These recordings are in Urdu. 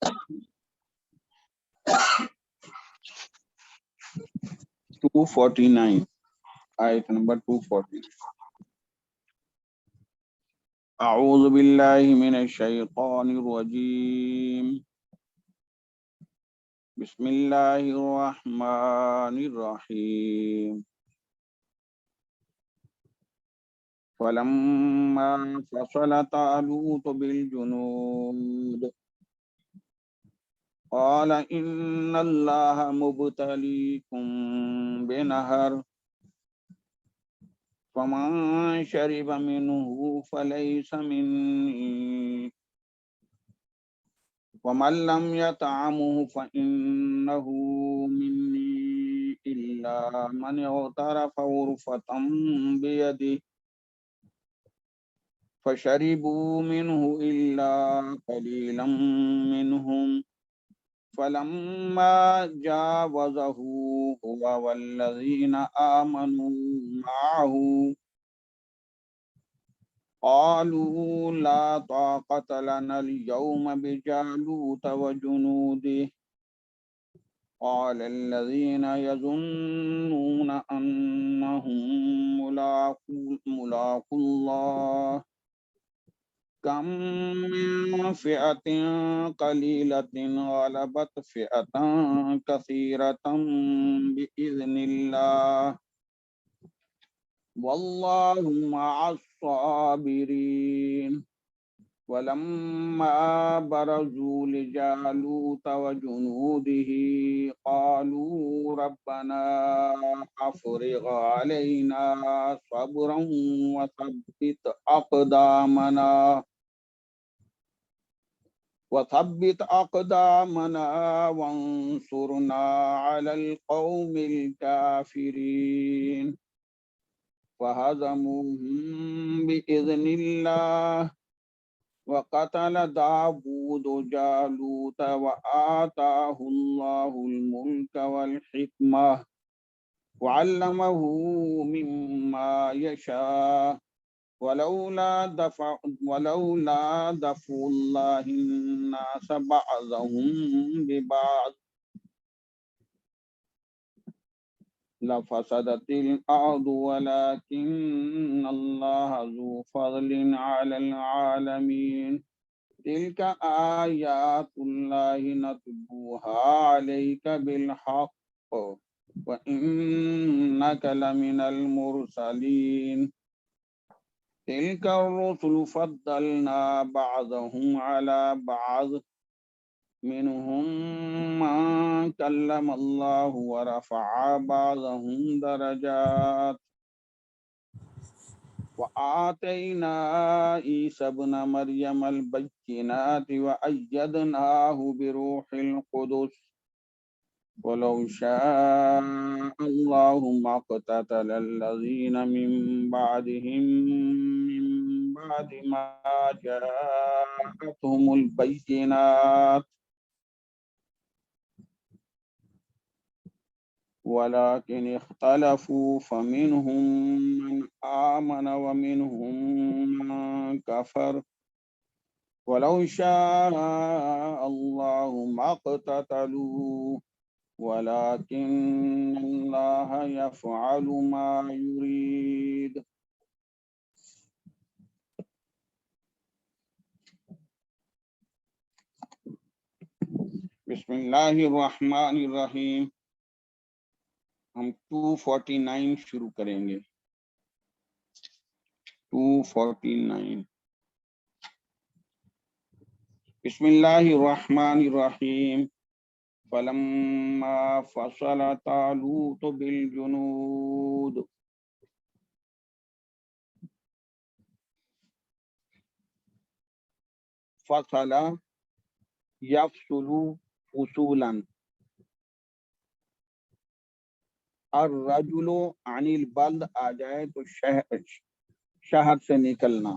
249 آیت نمبر 249 اعوذ باللہ من الشیطان الرجیم بسم اللہ الرحمن الرحیم فلما فصل طالوت بالجنود قال ان اللہ مبتلیکم بنہر فمن شرب منه فليس مني ومن لم يطعمه فإنه مني إلا من اغترف غرفة بيده فشربوا منه إلا قليلا منهم فلما جاوزه هو والذين آمنوا معه قالوا لا طاقة لنا اليوم بجالوت وجنوده قال الذين يظنون أنهم ملاقو الله كم من فئة قليلة غلبت فئة كثيرة بإذن الله والله مع الصابرين ولما برزوا لجالوت وجنوده قالوا ربنا أفرغ علينا صبرا وثبت أقدامنا وانصرنا على القوم الكافرين فهزموهم بإذن الله وقتل داود جالوت وآتاه الله الملك والحكمة وعلمه مما يشاء ولولا دفع الله الناس بعضهم ببعض لفسدت الأرض ولكن الله ذو فضل على العالمين تلك آيات الله نتلوها عليك بالحق وإنك لمن المرسلين تلك الرسل فضلنا بعضهم على بعض منهم من كلم الله ورفع بعضهم درجات وآتينا عيسى ابن مريم البينات وأيدناه بروح القدس ولو شاء الله ما اقتتل الذين من بعدهم من بعد ما جاءتهم البينات ولكن اختلفوا فمنهم من آمن ومنهم من كفر ولو شاء الله ما اقتتلوا ولكن الله يفعل ما يريد بسم اللہ الرحمن الرحیم ہم 249 شروع کریں گے 249 بسم اللہ الرحمن الرحیم فلما فصل طالوت بالجنود فصل یفصل فصولا الرجل عن البلد آ جائے تو شہر سے نکلنا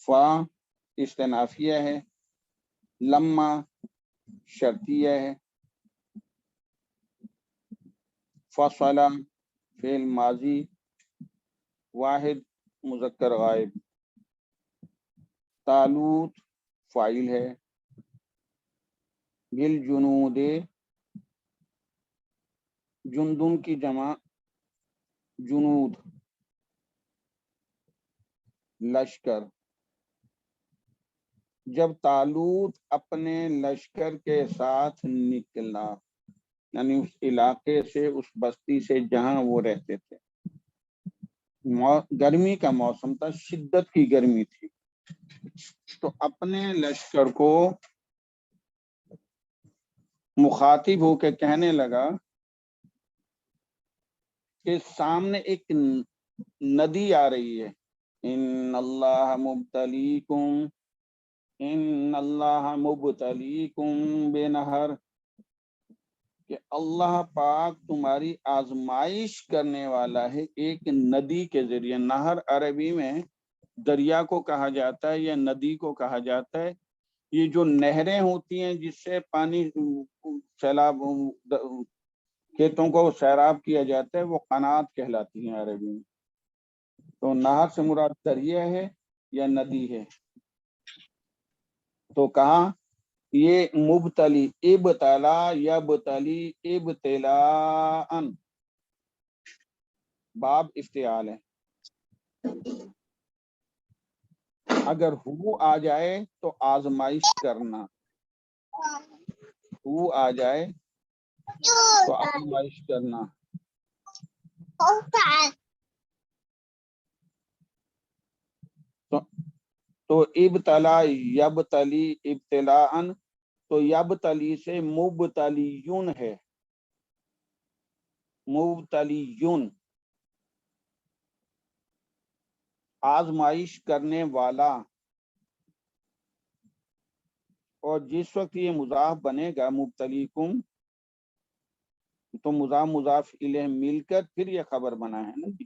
فا استنافیہ ہے لما شرطیہ ہے فصلہ فعل ماضی واحد مذکر غائب، طالوت فاعل ہے، بالجنود جندن کی جمع جنود، لشکر، جب طالوت اپنے لشکر کے ساتھ نکلا، یعنی اس علاقے سے، اس بستی سے جہاں وہ رہتے تھے، گرمی کا موسم تھا، شدت کی گرمی تھی، تو اپنے لشکر کو مخاطب ہو کے کہنے لگا کہ سامنے ایک ندی آ رہی ہے، ان اللہ مبتلیکم، ان اللہ مبتلیکم بنہر، کہ اللہ پاک تمہاری آزمائش کرنے والا ہے ایک ندی کے ذریعے۔ نہر عربی میں دریا کو کہا جاتا ہے یا ندی کو کہا جاتا ہے۔ یہ جو نہریں ہوتی ہیں جس سے پانی سیلاب کھیتوں کو سیراب کیا جاتا ہے، وہ قنات کہلاتی ہیں عربی میں۔ تو نہر سے مراد دریا ہے یا ندی ہے؟ تو کہا یہ مبتلی، ابتلا یبتلی ابتلاء، باب افتعال ہے۔ اگر ہو آ جائے تو آزمائش کرنا، ہو آ جائے تو آزمائش کرنا۔ تو ابتلا یبتلی ابتلاء، تو یبتلی سے مبتلیون ہے، مبتلیون آزمائش کرنے والا، اور جس وقت یہ مضاف بنے گا مبتلیکم، تو مضاف مضاف الیہ مل کر پھر یہ خبر بنا ہے نا جی۔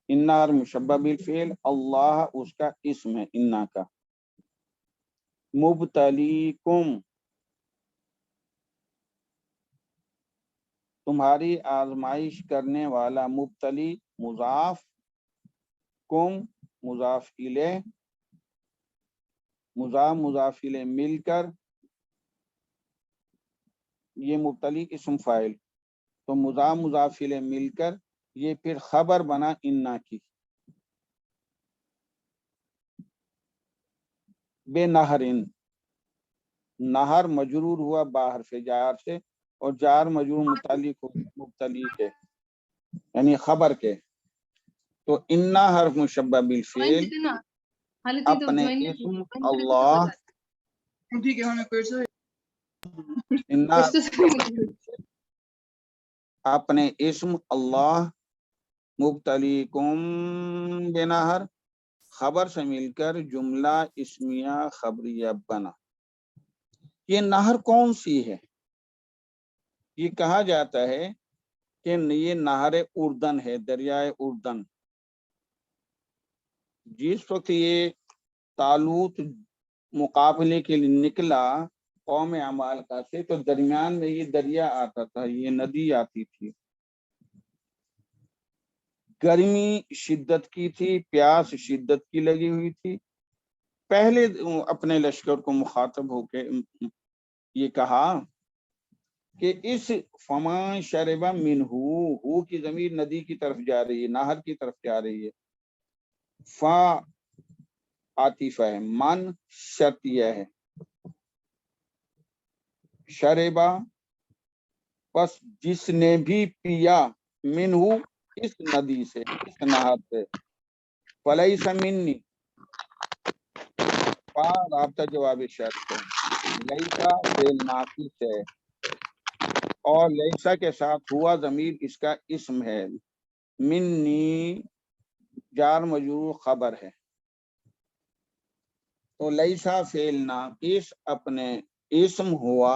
انا اور مشبہ بالفعل، اللہ اس کا اسم ہے انا کا، مبتلیکم تمہاری آزمائش کرنے والا، مبتلی مضاف، کم مضاف الیہ، مضاف مضاف الیہ مل کر یہ مبتلی اسم فاعل، تو مضاف مضاف الیہ مل کر یہ پھر خبر بنا انا کی۔ بے نہرن، نہر مجرور ہوا باہر سے جار سے، اور جار مجرور متعلق مبتلی کے یعنی خبر کے۔ تو انا حرف مشبہ بالفعل، اپنے اسم اللہ، انا اپنے اسم اللہ، مبتلیکم بنہر، خبر سے مل کر جملہ اسمیہ خبریہ بنا۔ یہ نہر کون سی ہے؟ یہ کہا جاتا ہے کہ یہ نہر اردن ہے، دریائے اردن۔ جس وقت یہ طالوت مقابلے کے لیے نکلا قوم عمالقہ سے، تو درمیان میں یہ دریا آتا تھا، یہ ندی آتی تھی۔ گرمی شدت کی تھی، پیاس شدت کی لگی ہوئی تھی۔ پہلے اپنے لشکر کو مخاطب ہو کے یہ کہا کہ اس فما شربا منہ، ہو کی ضمیر ندی کی طرف جا رہی ہے، نہر کی طرف جا رہی ہے، فا عاطفہ ہے، من شرطیہ ہے، شربا پس جس نے بھی پیا، منہ اس ندی سے، اس نہر سے، فلیس منی، فا رابطہ جواب شرط ہے، لیسا فعل ناقص ہے، اور لیسا کے ساتھ ہوا ضمیر اس کا اسم ہے، منی جار مجرور خبر ہے۔ تو لیسا فعل ناقص اپنے اسم ہوا،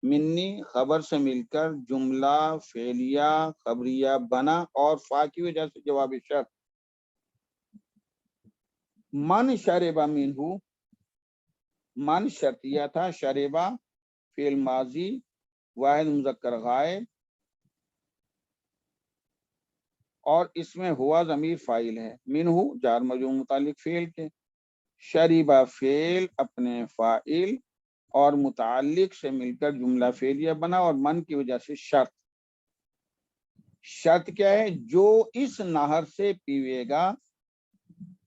منی خبر سے مل کر جملہ فعلیہ خبریہ بنا، اور فا کی وجہ سے جواب شرط۔ من شربا منہ، من شرطیہ تھا، شربا فعل ماضی واحد مذکر غائب، اور اس میں ہوا ضمیر فاعل ہے، منہو جار مجرور متعلق فعل کے، شریبہ فعل اپنے فاعل اور متعلق سے مل کر جملہ فعلیہ بنا، اور من کی وجہ سے شرط۔ شرط کیا ہے؟ جو اس نہر سے پیوے گا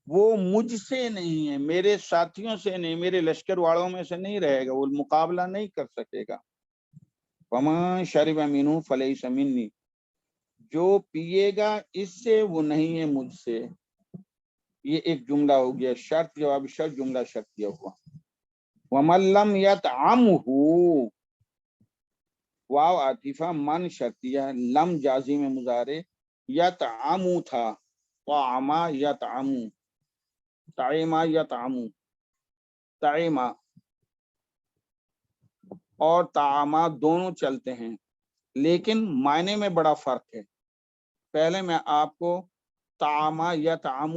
وہ مجھ سے نہیں ہے، میرے ساتھیوں سے نہیں، میرے لشکر واڑوں میں سے نہیں رہے گا، وہ مقابلہ نہیں کر سکے گا۔ وَمَن شَرِبَ مِنْهُ فَلَيْسَ مِنِّي، جو پیے گا اس سے وہ نہیں ہے مجھ سے۔ یہ ایک جملہ ہو گیا، شرط جواب شرط جملہ شرط کیا ہوا۔ وَمَن لَّمْ يَطْعَمْهُ، واو عاطفہ، من شرطیہ، لم جازم مضارع، یطعم تھا، طعم یطعم، طعم یطعم، طعم اور طعام دونوں چلتے ہیں، لیکن معنی میں بڑا فرق ہے۔ پہلے میں آپ کو طعام یطعم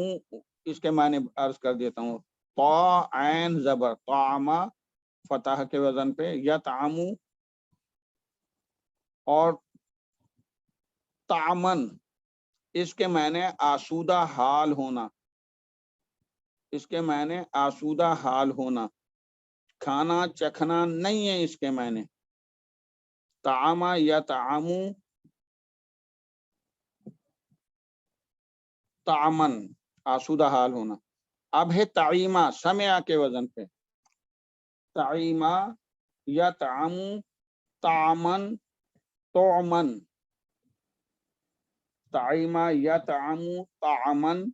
اس کے معنی عرض کر دیتا ہوں۔ طا عین زبر، طعام فتح کے وزن پہ، یطعم اور طعمن اس کے معنی آسودہ حال ہونا، اس کے معنی آسودہ حال ہونا، کھانا چکھنا نہیں ہے اس کے معنی۔ طعام یطعم طعمن آسودہ حال ہونا۔ اب ہے تعیمہ سمع کے وزن پہ، تعیمہ یطعم طعمن طعمن، تعیمہ یطعم طعمن،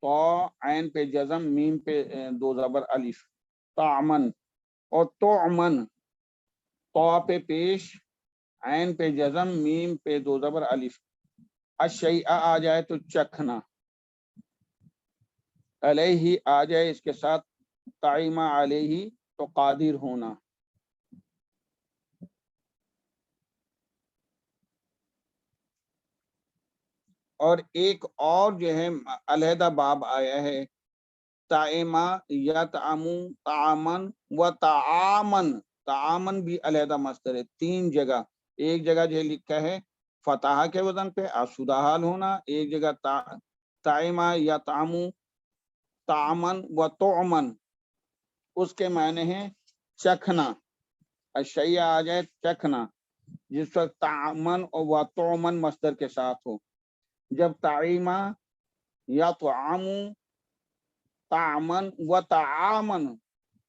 طا عین پہ جزم، میم پہ دو زبر الف، طعمن، اور طعمن طا پہ پیش، عین پہ جزم، میم پہ دو زبر الف، الشیء آ جائے تو چکھنا، علیہ آ جائے اس کے ساتھ طعیمہ علیہ تو قادر ہونا۔ اور ایک اور جو ہے علیحدہ باب آیا ہے، طعیمہ یطعم طعامن و طعامن، طعامن بھی علیحدہ مصدر ہے، تین جگہ، ایک جگہ جو لکھا ہے فتح کے وزن پہ آسودہ حال ہونا، ایک جگہ طعیمہ یطعم طعامن و طعمن اس کے معنی ہیں چکھنا، اشیاء آ جائے چکھنا، جس وقت طعامن و طعمن مصدر کے ساتھ ہو۔ جب طعیمہ یطعم طعمن و طعامن،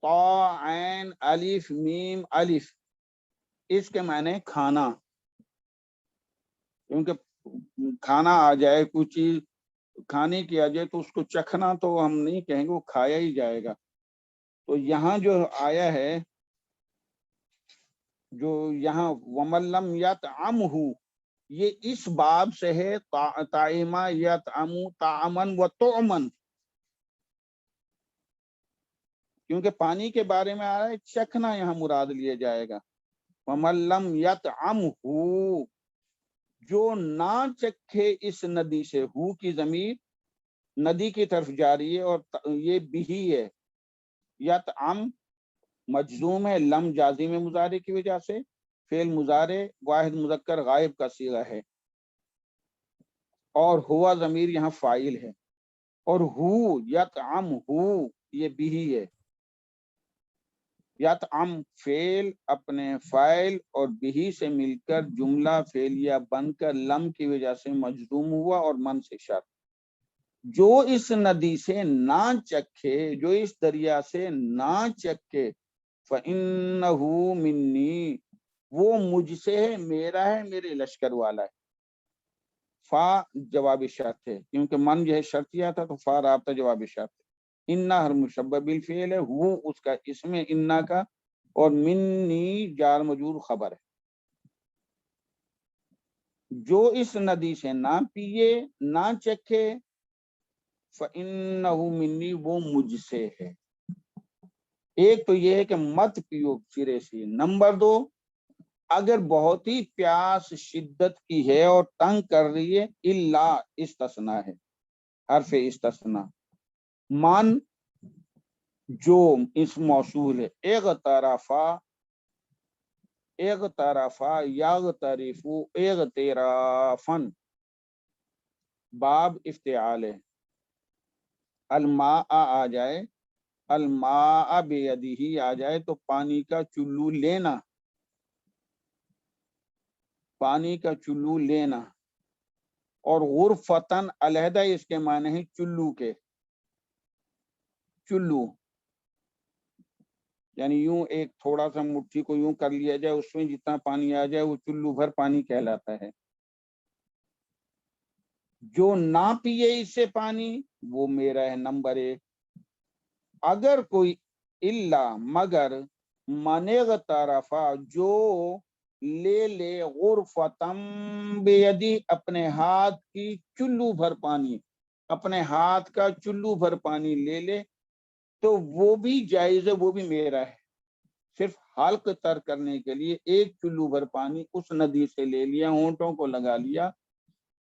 طا عین الف میم الف، اس کے معنی کھانا، کیونکہ کھانا آ جائے، کچھ چیز کھانے کی آ جائے تو اس کو چکھنا تو ہم نہیں کہیں گے، وہ کھایا ہی جائے گا۔ تو یہاں جو آیا ہے، جو یہاں وَمَن لَّمْ يَطْعَمْهُ، یہ اس باب سے ہے، طعیمہ یطعم طعمن و طعمن، کیونکہ پانی کے بارے میں آ رہا ہے، چکھنا یہاں مراد لیا جائے گا۔ وَمَن لَّمْ يَطْعَمْهُ، جو نہ چکھے اس ندی سے، ہو کی ضمیر ندی کی طرف جاری ہے، اور یہ بھی ہے، یطعم مجزوم ہے، لم جازم مضارع کی وجہ سے، فعل مضارع واحد مذکر غائب کا صیغہ ہے، اور ہوا ضمیر یہاں فاعل ہے، اور ہو یطعم ہو یہ بھی ہے، یطعم فعل اپنے فاعل اور بھی سے مل کر جملہ فعلیہ بن کر لم کی وجہ سے مجزوم ہوا، اور من سے شرط۔ جو اس ندی سے نہ چکھے، جو اس دریا سے نہ چکھے، فَإِنَّهُ مِنِّي، وہ مجھ سے ہے، میرا ہے، میرے لشکر والا ہے۔ فا جواب شرط ہے، کیونکہ من جو ہے شرطیہ تھا تو فا رابطہ جواب شرط ہے۔ انا ہر مشبہ بالفعل ہے، وہ اس کا اسم ہے انا کا، اور منی جار مجرور خبر ہے۔ جو اس ندی سے نہ پیے نہ چکھے، فَإِنَّهُ مِنِّي، وہ مجھ سے ہے۔ ایک تو یہ ہے کہ مت پیو سرے سے، نمبر دو، اگر بہت ہی پیاس شدت کی ہے اور تنگ کر رہی ہے، الا استثناء ہے، حرف استثناء، من جو اس موصول ہے، اغترفا اغترفا یغترفو اغترافن، باب افتعال ہے، الماء آ جائے، الماء بیدہی آ جائے تو پانی کا چلو لینا، پانی کا چلو لینا، اور غرفتن علیحدہ اس کے معنی ہے چلو کے، چلو یعنی یوں ایک تھوڑا سا مٹھی کو یوں کر لیا جائے، اس میں جتنا پانی آ جائے وہ چلو بھر پانی کہلاتا ہے۔ جو نہ پیے اس سے پانی وہ میرا ہے نمبر 1۔ اگر کوئی اللہ مگر من اغترفا جو لے لے غرفتم بیدی اپنے ہاتھ کی چلو بھر پانی، اپنے ہاتھ کا چلو بھر پانی لے لے تو وہ بھی جائز ہے، وہ بھی میرا ہے۔ صرف حلق تر کرنے کے لیے ایک چلو بھر پانی اس ندی سے لے لیا، ہونٹوں کو لگا لیا،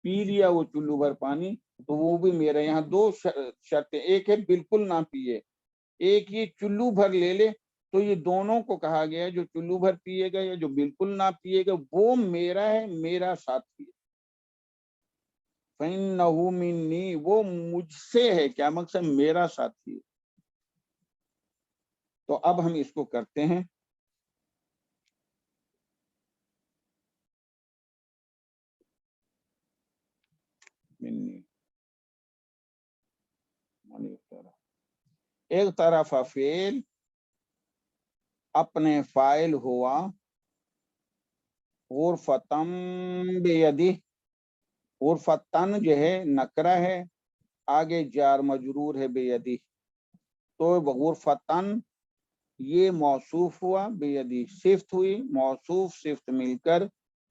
پی لیا وہ چلو بھر پانی تو وہ بھی میرا۔ یہاں 2 شرطیں، ایک ہے بالکل نہ پیے، ایک یہ چلو بھر لے لے، تو یہ دونوں کو کہا گیا ہے، جو چلو بھر پیے گا یا جو بالکل نہ پیے گا وہ میرا ہے، میرا ساتھی ہے۔ فَإِنَّهُ مِنِّي، وہ مجھ سے ہے، کیا مقصد؟ میرا ساتھی ہے۔ تو اب ہم اس کو کرتے ہیں۔ ایک طرف فعل اپنے فاعل ہوا، غرفتم بیدی، غرفتن جو ہے نکرہ ہے، آگے جار مجرور ہے بیدی، تو غرفتن یہ موصوف ہوا، بیدی صفت ہوئی، موصوف صفت مل کر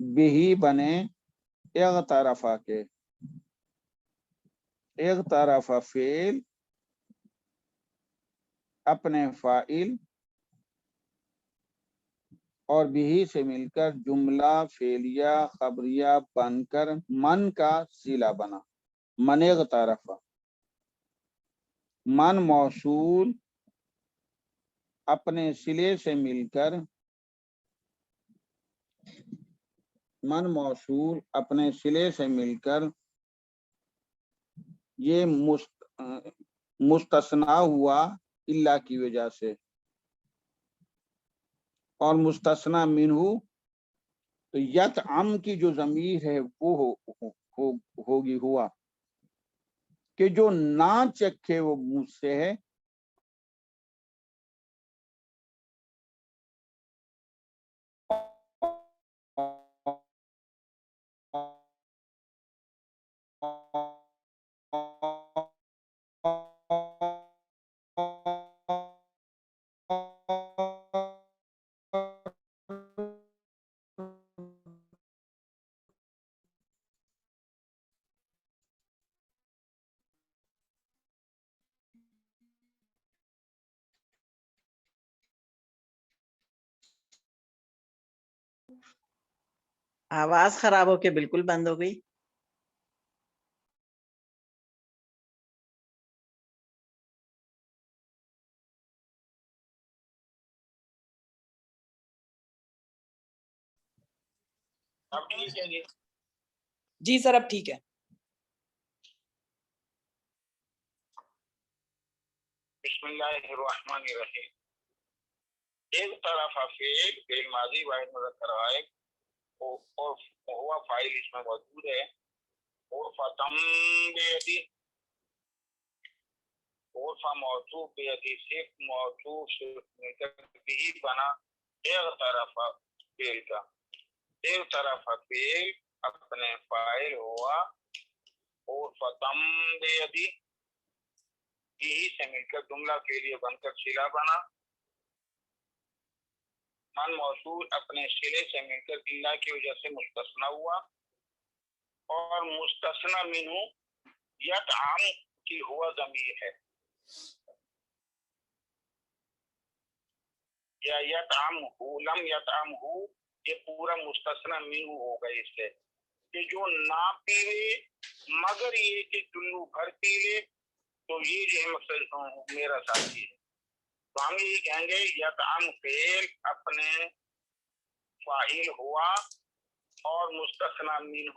بہی بنے اغترفا کے۔ اغترفا فعل اپنے فاعل اور بہی سے مل کر جملہ فعلیہ خبریہ بن کر من کا صلہ بنا، من اغترفا۔ من موصول اپنے صلے سے مل کر، من موصول اپنے صلے سے مل کر یہ مستثنی ہوا اللہ کی وجہ سے، اور مستثنی منہ تو یطعم کی جو ضمیر ہے وہ ہوگی ہوا، کہ جو نہ چکھے وہ مجھ سے ہے، آواز خراب ہو کے بالکل بند ہو گئی۔ اب ٹھیک ہے جی؟ جی سر اب ٹھیک ہے۔ بسم اللہ الرحمن الرحیم۔ ایک طرف فعل ماضی واحد مذکر غائب اور ہوا فاعل اس میں موجود ہے، اور فتم بیدی، اور فا موصوف بیدی صرف موصوف صرف بھی بنا ایک طرف فعل کا۔ ایک طرف فعل اپنے فاعل ہوا، اور فتم بیدی یہی سے مل کر جملہ کے لیے بن کر صلہ بنا، من موصول اپنے صلے سے مل کر اللہ کی وجہ سے مستثنی ہوا، اور مستثنی منہ یطعم کی ہوا ضمیر ہے، یا یطعم ہو، لم یطعم ہو، یہ پورا مستثنی منہ ہوگا اس سے، کہ جو نہ پیوے مگر یہ کہ چلو بھر پی لے تو یہ جو ہے مقصد میرا ساتھی ہے۔ تو ہم یہ کہیں گے یطعم فعل اپنے فاعل ہوا اور مستثنی منہ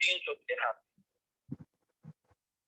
313।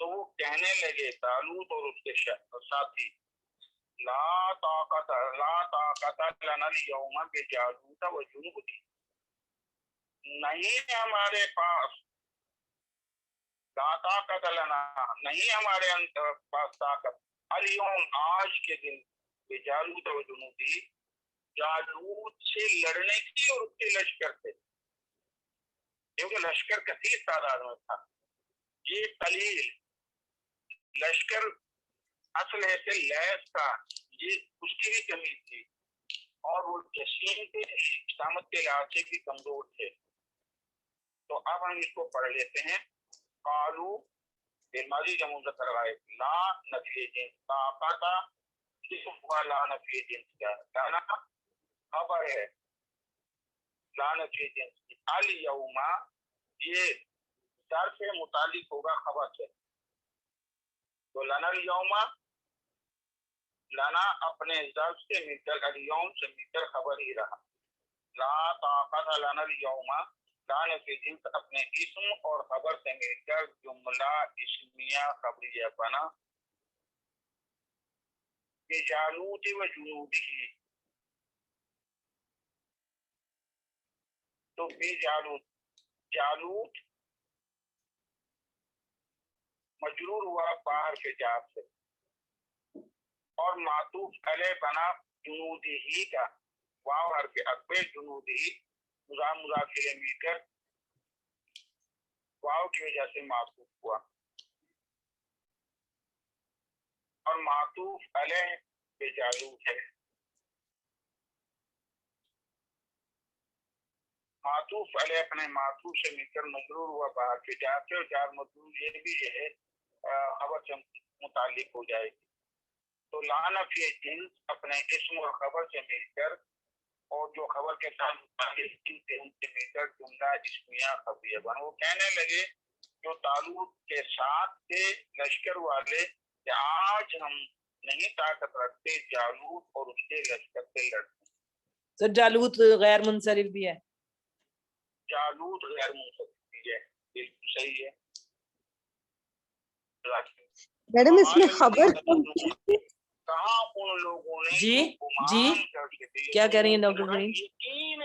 تو وہ کہنے لگے طالوت اور اس کے ساتھی لا طاقت لنا اليوم بجالوت وجنودہ، نہیں ہمارے پاس، لا طاقت لنا نہیں ہمارے پاس طاقت، اليوم آج کے دن بجالوت وجنودہ، جالوت سے لڑنے کی اور اس کے لشکر سے، کیونکہ لشکر کثیر تعداد میں تھا، یہ قلیل لشکر اسلحے سے لیس تھا، یہ اس کی بھی کمی تھی، اور وہ جسیم کے استقامت کے لحاظ سے بھی کمزور تھے۔ تو اب ہم اس کو پڑھ لیتے ہیں۔ قالو بالماضی جمع مذکر غائب، لا نفی جنس، طاقت اسم ہوا لا نفی جنس کا، لانا خبر ہے لا نفی جنس کی، الیوم یہ ظرف سے متعلق ہوگا خبر سے، تو لنا اليوم، لنا اپنے ظرف سے مل کر اليوم سے مل کر خبر ہی رہا، لا طاقت لنا اليوم، لا نفی جنس اپنے اسم اور خبر سے مل کر جملہ اسمیہ خبریہ بنا، بجالوت و جنودہ، تو بجالوت، جالوت مجرور ہوا باہر کے جاب سے، اور معطوف علیہ بنا جنودہ کا، واو حرف عطف جنودہ مضاف مضاف الیہ مل کر واو کی وجہ سے معطوف ہوا، اور معطوف علیہ بجالوت ہے، معطوف علیہ اپنے معطوف سے مل کر مجرور ہوا باہر کے جاب سے، اور جار مجرور یہ بھی جو ہے خبر سے متعلق ہو جائے گی، تو لا فی جنس اپنے اسم اور خبر سے مل کر، اور جو خبر کے ساتھ متعلق ان سے مل کر جملہ اسمیہ خبریہ بنا۔ وہ کہنے لگے جو طالوت کے ساتھ تھے لشکر والے کہ آج ہم نہیں طاقت رکھتے جالوت اور اس کے لشکر سے لڑتے۔ سر جالوت غیر منصرف بھی ہے، جالوت غیر منصرف بھی ہے، بالکل صحیح ہے۔ میڈم اس میں خبر کہاں ان لوگوں نے جی جو گمان جی کرتے تھے، کیا کہہ رہی ہیں ڈاکٹر فرین؟ یقین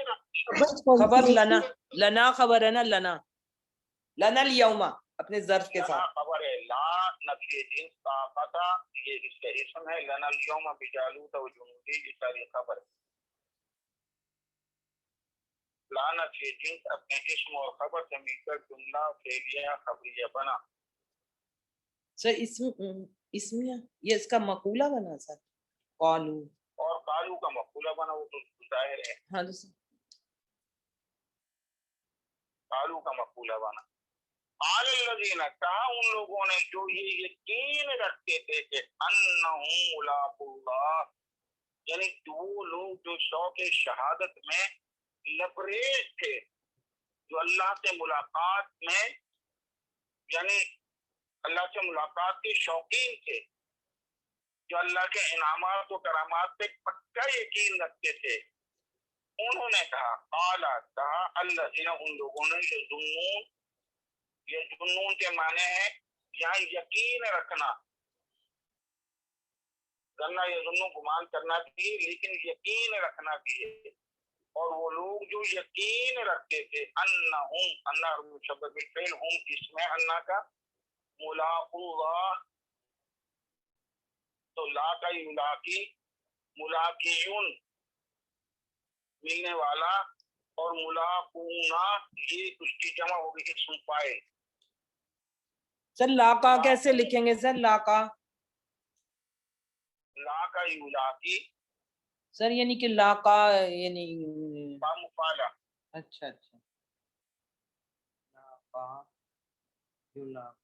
خبر لنا، لنا خبر ہے نا، لنا لنا اليوم اپنے ظرف کے لنا ساتھ، خبر ہے، لا نفی جنس طاقت یہ اس کا اسم ہے، لنا اليوم بجالوت و جنودہ یہ ساری خبر ہے، لا نفی جنس اپنے اسم اور خبر سے مل کر جملہ فعلیہ خبریہ بنا۔ سر اسم یہ اس کا مقولہ بنا سر، قالو، اور قالو کا مقولہ بنا، وہ تو ظاہر ہے، ہاں جی قالو کا مقولہ بنا۔ قال الذین، کہا ان لوگوں نے جو یہ یقین رکھتے تھے کہ انہم ملاقو اللہ، یعنی وہ لوگ جو شوق شہادت میں لبریز تھے، جو اللہ سے ملاقات میں یعنی اللہ سے ملاقات کے شوقین تھے، جو اللہ کے انعامات و کرامات پہ پکا یقین رکھتے تھے، انہوں نے کہا، قال کہا الذین ان لوگوں نے، یظنون، یہ جنون کے معنی ہے یہاں یقین رکھنا، ظنّ یظن گمان کرنا بھی، لیکن یقین رکھنا بھی ہے، اور وہ لوگ جو یقین رکھتے تھے انہم، اللہ مشبہ بالفعل، ہم جس میں اللہ کا ملاقو اللہ، تو لا کا یلاقی، ملاقیون ملنے والا، اور ملاقونا یہ اس کی جمع ہوگی اسم فاعل۔ سر لاقا کیسے لکھیں گے سر؟ لاقا لا کا یلاقی سر یعنی کہ لاقا یعنی با مفعلہ، اچھا اچھا، لاقا یلاقی،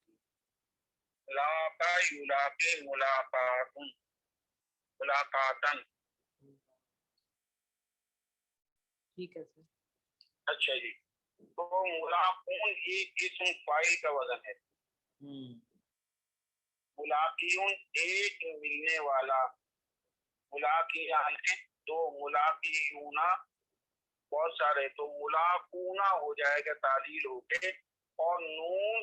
لا کا یلاقی ملاقاتن، ملاقاتن، ٹھیک ہے سر۔ اچھا جی، تو ملاقون یہ اسم فاعل کا وزن ہے، ملاقیون ایک ملنے والا، ملاقیان دو، ملاقیونا بہت سارے، تو ملاقونا ہو جائے گا تعلیل ہو کے، اور نون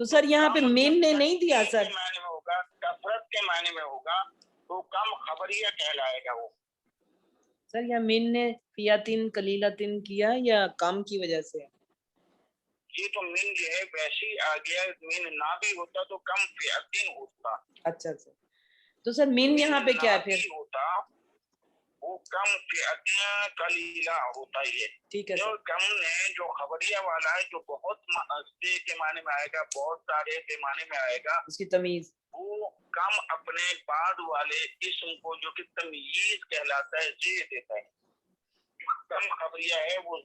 تو سر یہاں پہ مین نے نہیں دیا سر. کے معنی میں ہوگا, کثرت کے معنی میں ہوگا تو کم خبریہ کہلائے گا وہ. سر یہاں مین نے فیاتن قلیلتن کیا یا کام کی وجہ سے؟ یہ تو من جو ہے ویسے ہی آ گیا, من نہ بھی ہوتا تو کم فیاتن ہوتا. اچھا سر, تو سر مین یہاں پہ کیا ہے پھر؟ ہوتا وہ کم فیاتن قلیلہ ہوتا ہی ہے. ٹھیک ہے جو سر. کم نے جو خبریہ والا ہے جو بہت کے معنی میں آئے گا, بہت سارے کے معنی میں آئے گا, اس کی تمیز وہ کم اپنے بعد والے اسم کو جو کہ تمییز کہلاتا ہے زیر دیتا ہے. کم خبریہ ہے وہ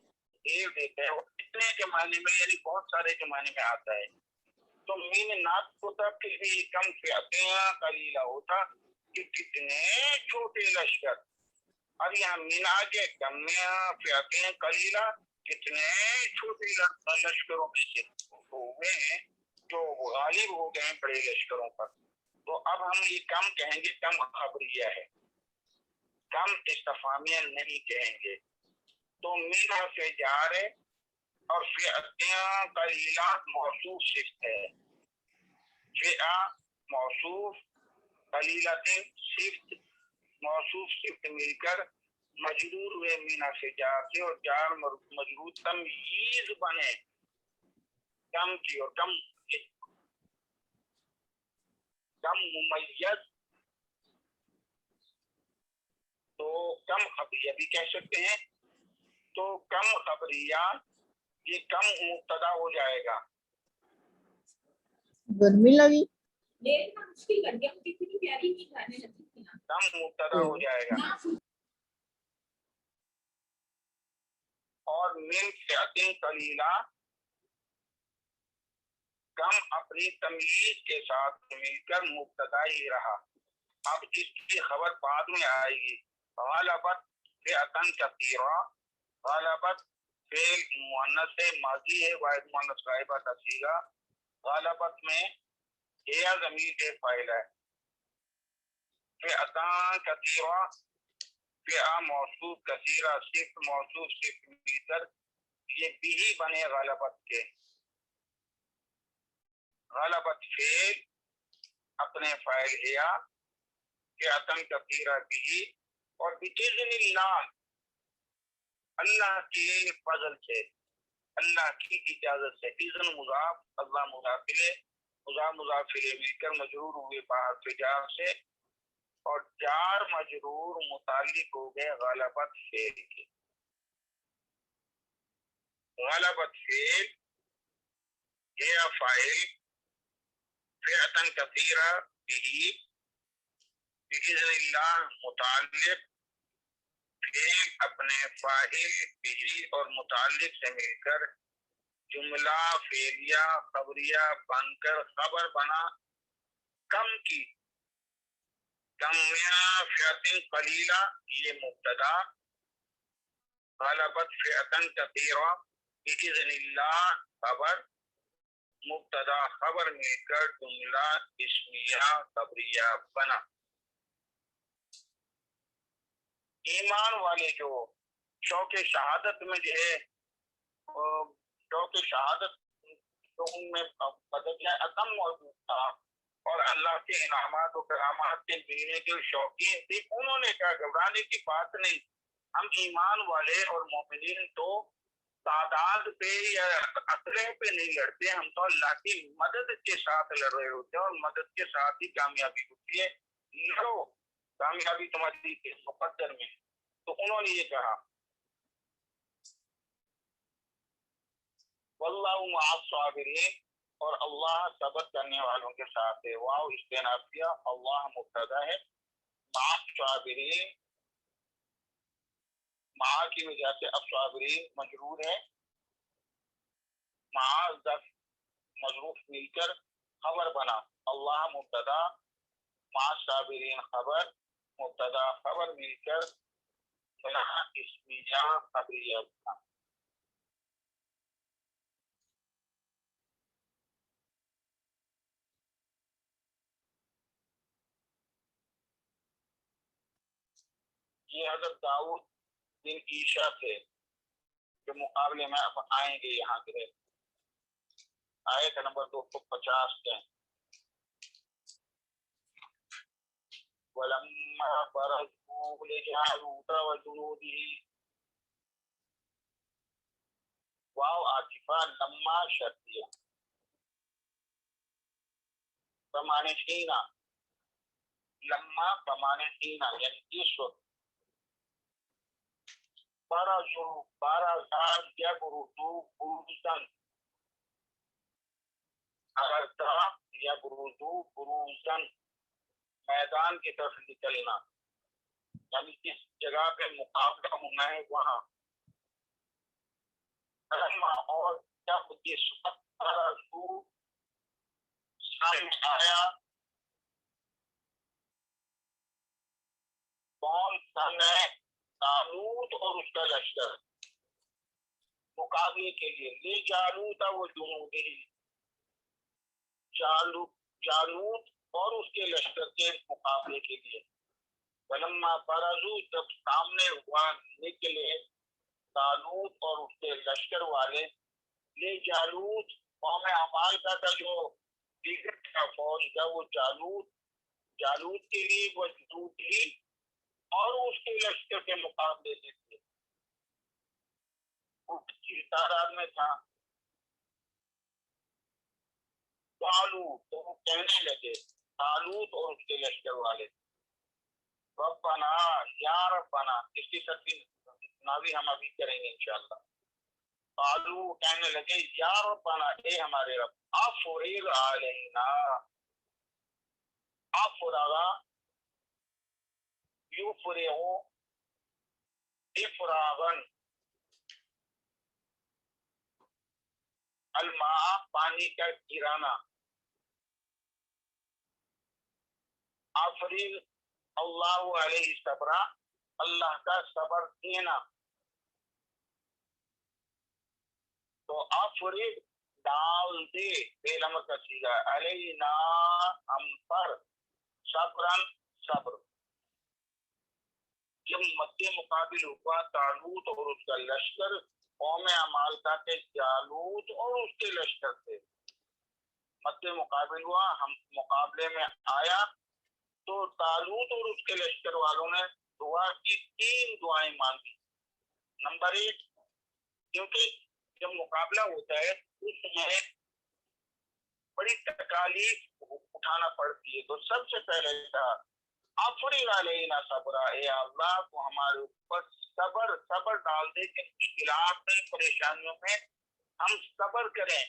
زیر دیتا ہے, اتنے کے معنی میں یعنی بہت سارے کے معنی میں آتا ہے. تو مین نات ہوتا پھر بھی کم فیاتن قلیلہ ہوتا کہ کتنے چھوٹے لشکر. اب یہاں مین آگے کم فیاتن قلیلہ کتنے چھوٹے لشکروں میں سے ہوئے ہیں جو غالب ہو گئے ہیں بڑے لشکروں پر. تو اب ہم یہ کم کہیں گے, کم خبریہ ہے, کم استفہامیہ نہیں کہیں گے. تو مین سے جار ہے اور فیاتن قلیلہ موصوف صفت ہے. فیہ موصوف, قلیلتن صفت, موصوف صفت مل کر مجرور ہوئے مینا سے جار سے, اور جار مجرور تمییز بنے کم کی, اور کم ممیز تو کم خبریہ بھی کہہ سکتے ہیں. تو کم خبریہ یہ کم مبتدا ہو جائے گا. گرمی لگی کم مبتدا ہو جائے گا. اور من فیاتن قلیلہ کم اپنی تمییز کے ساتھ مل کر مبتدا ہی رہا. اب اس کی خبر بعد میں آئے گی. غلبت فیاتن کثیرہ, غلبت فعل مؤنث ماضی ہے, واحد مؤنث غائبہ کا صیغہ. غلبت میں یا ضمیر فاعل ہے. فیاتن کثیرہ, فیہ موصوف, کثیرہ صفت, موصوف صفت مل کر یہ بھی بنے غلبت کے. غلبت فعل اپنے فاعل ہیا, فیاتن کثیرہ بھی, اور باذن اللہ اللہ کے فضل سے, اللہ کی اجازت سے. اذن مضاف, اللہ مضاف الیہ, مضاف الیہ مل کر مجرور ہوئے باہر سے جار سے, اور جار مجرور متعلق ہو گئے غلبت فعل کے. غلبت فعل یا فاعل, فیاتن کثیرہ بھی, باذن اللہ متعلق, فعل اپنے فاعل بھی اور متعلق سے مل کر جملہ فعلیہ خبریہ بن کر خبر بنا کم کی. کم فیاتن قلیلہ یہ مبتدا, غلبت فیاتن کثیرہ باذن اللہ خبر, مبتدا خبر مل کر جملہ اسمیہ خبریہ بنا. ایمان والے جو شوق شہادت میں جو ہے, شوق شہادت تو ان میں بدل عدم موجود تھا, اور اللہ کے انعامات و کرامات کے ملنے کے شوقین تھے. انہوں نے کہا گھبرانے کی بات نہیں, ہم ایمان والے اور مومنین تو تعداد پہ یا اسلحے پہ نہیں لڑتے, ہم تو اللہ کی مدد کے ساتھ لڑ رہے ہوتے ہیں, اور مدد کے ساتھ ہی کامیابی ہوتی ہے. لڑو, کامیابی تمہاری مقدر میں. تو انہوں نے یہ کہا واللہ مع الصابرین, اور اللہ صبر کرنے والوں کے ساتھ ہے. واو استئنافیہ, اللہ مبتدا ہے, مع الصابرین, مع کی وجہ سے الصابرین مجرور ہے, مع ظرف مظروف مل کر خبر بنا. اللہ مبتدا, مع الصابرین خبر, مبتدا خبر مل کر بنا اسمیہ خبریہ بنا. یہ حضرت داؤد بن عیسیٰ تھے جو مقابلے میں اب آئیں گے یہاں کے. آیت نمبر 250 کے وَلَمَّا بَرَزُوا لِجَالُوتَ وَجُنُودِهِ واو عاطفہ لما شرطیہ بمعنی حینا لما بمعنی حینا یعنی اس وقت بارزا یبرزو بروزا ارزا یبرزو بروزا میدان کی طرف نکلنا یعنی جس جگہ پہ مقابلہ ہونا ہے وہاں اور جب جس وقت ارزو سامنے آیا کون سامنے طالوت اور اس کا لشکر مقابلے کے لیے لے جالوت وہ جنودی جالوت اور اس کے لشکر کے مقابلے کے لیے ولما برزو جب سامنے ہوا نکلے طالوت اور اس کے لشکر والے لے جالوت قوم عمال کا تھا جو دیگر کا فوج تھا وہ جالوت کے لیے وہ جنودی اور اس کے لشکر کے مقابلے میں تھے تعداد میں تھا تو وہ کہنے لگے طالوت اور اس کے لشکر والے ربنا یا ربنا اس کی ترتیب ہم ابھی کریں گے انشاءاللہ قالو کہنے لگے یا ربنا اے ہمارے رب افرغ علینا افرغا یفرغ افراغن الماء پانی کا گرانا افرغ اللہ علیہ صبر اللہ کا صبر دینا تو افرغ ڈال دے فعل امر کا صیغہ علینا ہم پر صبرن صبر جب مد مقابل ہوا طالوت اور اس کا لشکر قوم عمالقہ کے جالوت اور اس کے لشکر سے مد مقابل ہوا ہم مقابلے میں آیا تو طالوت اور اس کے لشکر والوں نے دعا کی 3 دعائیں مانگی نمبر 1 کیونکہ جب مقابلہ ہوتا ہے اس میں بڑی تکالیف اٹھانا پڑتی ہے تو سب سے پہلے تھا افرغ علینا صبر اے اللہ تو ہمارے اوپر صبر ڈال دے کہ مشکلات میں پریشانیوں میں ہم صبر کریں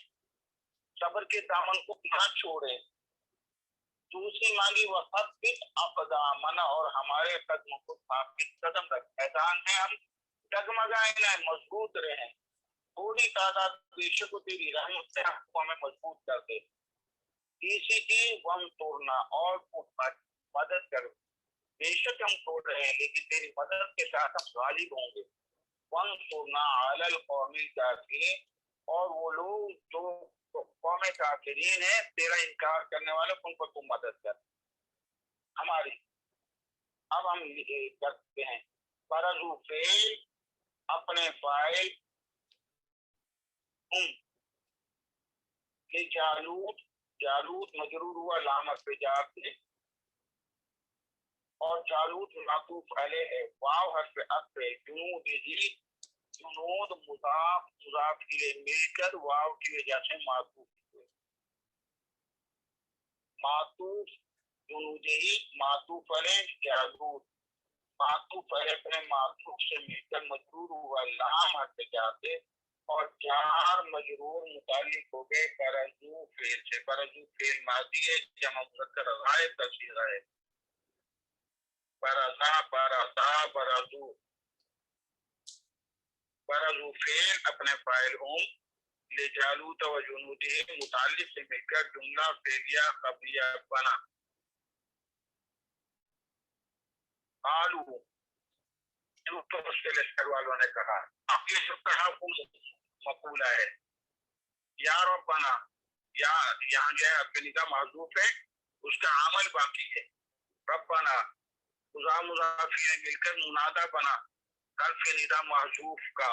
صبر کے دامن کو نہ چھوڑیں دوسری مانگی وثبت اقدامنا اور ہمارے قدموں کو ثابت قدم رکھ میدان میں ہم ڈگمگائیں نہ مضبوط رہیں تھوڑی تعداد بے شک تیری رحمت سے ہم کو ہمیں مضبوط کر دے تیسری چیز وم توڑنا اور مدد کر بے شک ہم توڑ رہے ہیں لیکن تیری مدد کے ساتھ ہم غالب ہوں گے وم توڑنا علی القوم الکافرین اور وہ لوگ جو قوم کافرین ہیں تیرا انکار کرنے والے ان پر تم مدد کر ہماری اب ہم کرتے ہیں فرضو فعل اپنے فاعل جالوت مجرور ہوا لامت پہ جار سے اور جالوت معطوف علیہ ہے واو حرف عطف ہے جنود مضاف کے مل کر واو کی وجہ سے معطوف ہوئے معطوف جنودی معطوف علیہ جالوت معطوف علیہ اپنے معطوف سے مل کر مجرور ہوا لام حرف جار سے اور جار مجرور متعلق ہو گئے برزو فعل سے برزو فعل ماضی ہے جمع مذکر غائب کا صیغہ ہے برزا برزا برزو برزو فعل اپنے فاعل ہوں لجالوت و جنودہ متعلق سے مل کر جملہ فعلیہ خبریہ بنا قالو جو اس کے لشکر والوں نے کہا اب یہ سب کہا مقولہ ہے یا ربنا یا یہاں جو ہے اپنے ندا معذوف ہے اس کا عمل باقی ہے ربنا مضافی نے مل کر منادہ بنا حرف ندا معذوف کا